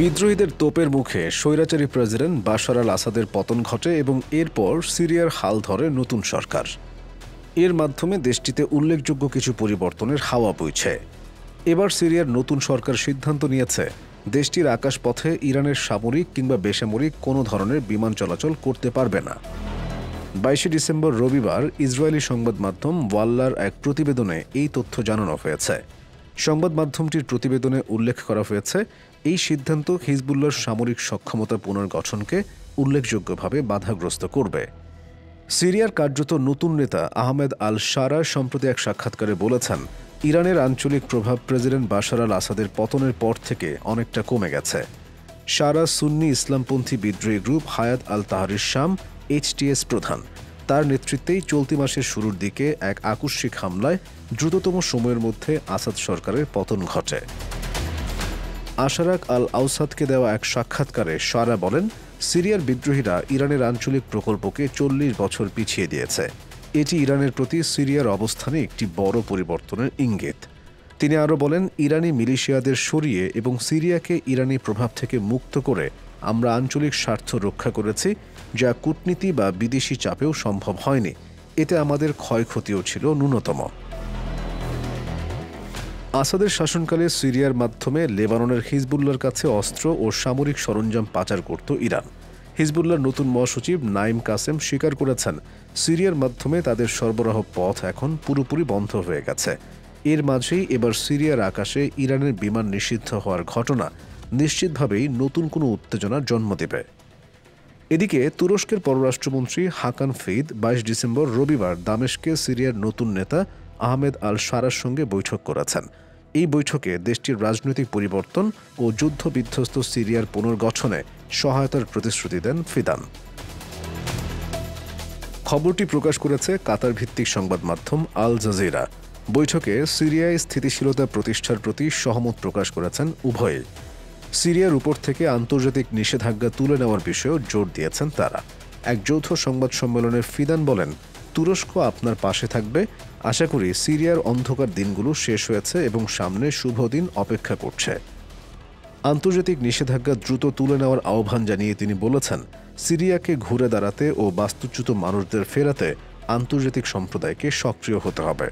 বিদ্রোহীদের তোপের মুখে স্বৈরাচারী প্রেসিডেন্ট বাশার আল আসাদের পতন ঘটে এবং এরপর সিরিয়ার হাল ধরে নতুন সরকার। এর মাধ্যমে দেশটিতে উল্লেখযোগ্য কিছু পরিবর্তনের হাওয়া বইছে। এবার সিরিয়ার নতুন সরকার সিদ্ধান্ত নিয়েছে দেশটির আকাশপথে ইরানের সামরিক কিংবা বেসামরিক কোনো ধরনের বিমান চলাচল করতে পারবে না। 22 ডিসেম্বর রবিবার ইসরায়েলি সংবাদ মাধ্যম ওয়াল্লার এক প্রতিবেদনে এই তথ্য জানানো হয়েছে। সংবাদ মাধ্যমটির প্রতিবেদনে উল্লেখ করা হয়েছে, এই সিদ্ধান্ত হিজবুল্লাহর সামরিক সক্ষমতা পুনর্গঠনকে উল্লেখযোগ্যভাবে বাধাগ্রস্ত করবে। সিরিয়ার কার্যত নতুন নেতা আহমেদ আল শারা সম্প্রতি এক সাক্ষাৎকারে বলেছেন, ইরানের আঞ্চলিক প্রভাব প্রেসিডেন্ট বাশার আল আসাদের পতনের পর থেকে অনেকটা কমে গেছে। শারা সুন্নি ইসলামপন্থী বিদ্রোহী গ্রুপ হায়াত আল তাহরির শাম HTS প্রধান। তার নেতৃত্বেই চলতি মাসের শুরুর দিকে এক আকস্মিক হামলায় দ্রুততম সময়ের মধ্যে আসাদ সরকারের পতন ঘটে। আশারাক আল আউসাদকে দেওয়া এক সাক্ষাৎকারে শারা বলেন, সিরিয়ার বিদ্রোহীরা ইরানের আঞ্চলিক প্রকল্পকে 40 বছর পিছিয়ে দিয়েছে। এটি ইরানের প্রতি সিরিয়ার অবস্থানে একটি বড় পরিবর্তনের ইঙ্গিত। তিনি আরও বলেন, ইরানি মিলিশিয়াদের সরিয়ে এবং সিরিয়াকে ইরানি প্রভাব থেকে মুক্ত করে আমরা আঞ্চলিক স্বার্থ রক্ষা করেছি, যা কূটনীতি বা বিদেশি চাপেও সম্ভব হয়নি। এতে আমাদের ক্ষয়ক্ষতিও ছিল ন্যূনতম। আসাদের শাসনকালে সিরিয়ার মাধ্যমে লেবাননের হিজবুল্লাহর কাছে অস্ত্র ও সামরিক সরঞ্জাম পাচার করত ইরান। হিজবুল্লাহর নতুন মহাসচিব নাইম কাসেম স্বীকার করেছেন, সিরিয়ার মাধ্যমে তাদের সরবরাহ পথ এখন পুরোপুরি বন্ধ হয়ে গেছে। এর মাঝেই এবার সিরিয়ার আকাশে ইরানের বিমান নিষিদ্ধ হওয়ার ঘটনা নিশ্চিতভাবেই নতুন কোনো উত্তেজনার জন্ম দেবে। এদিকে তুরস্কের পররাষ্ট্রমন্ত্রী হাকান ফিদ 22 ডিসেম্বর রবিবার দামেস্কে সিরিয়ার নতুন নেতা আহমেদ আল শারার সঙ্গে বৈঠক করেছেন। এই বৈঠকে দেশটির রাজনৈতিক পরিবর্তন ও যুদ্ধবিধ্বস্ত সিরিয়ার পুনর্গঠনে সহায়তার প্রতিশ্রুতি দেন ফিদান। খবরটি প্রকাশ করেছে কাতার ভিত্তিক সংবাদ মাধ্যম আল জাজিরা। বৈঠকে সিরিয়ায় স্থিতিশীলতা প্রতিষ্ঠার প্রতি সহমত প্রকাশ করেছেন উভয়ে। সিরিয়ার উপর থেকে আন্তর্জাতিক নিষেধাজ্ঞা তুলে নেওয়ার বিষয়েও জোর দিয়েছেন তারা। এক যৌথ সংবাদ সম্মেলনে ফিদান বলেন, তুরস্ক আপনার পাশে থাকবে। আশা করি সিরিয়ার অন্ধকার দিনগুলো শেষ হয়েছে এবং সামনে শুভ দিন অপেক্ষা করছে। আন্তর্জাতিক নিষেধাজ্ঞা দ্রুত তুলে নেওয়ার আহ্বান জানিয়ে তিনি বলেছেন, সিরিয়াকে ঘুরে দাঁড়াতে ও বাস্তুচ্যুত মানুষদের ফেরাতে আন্তর্জাতিক সম্প্রদায়কে সক্রিয় হতে হবে।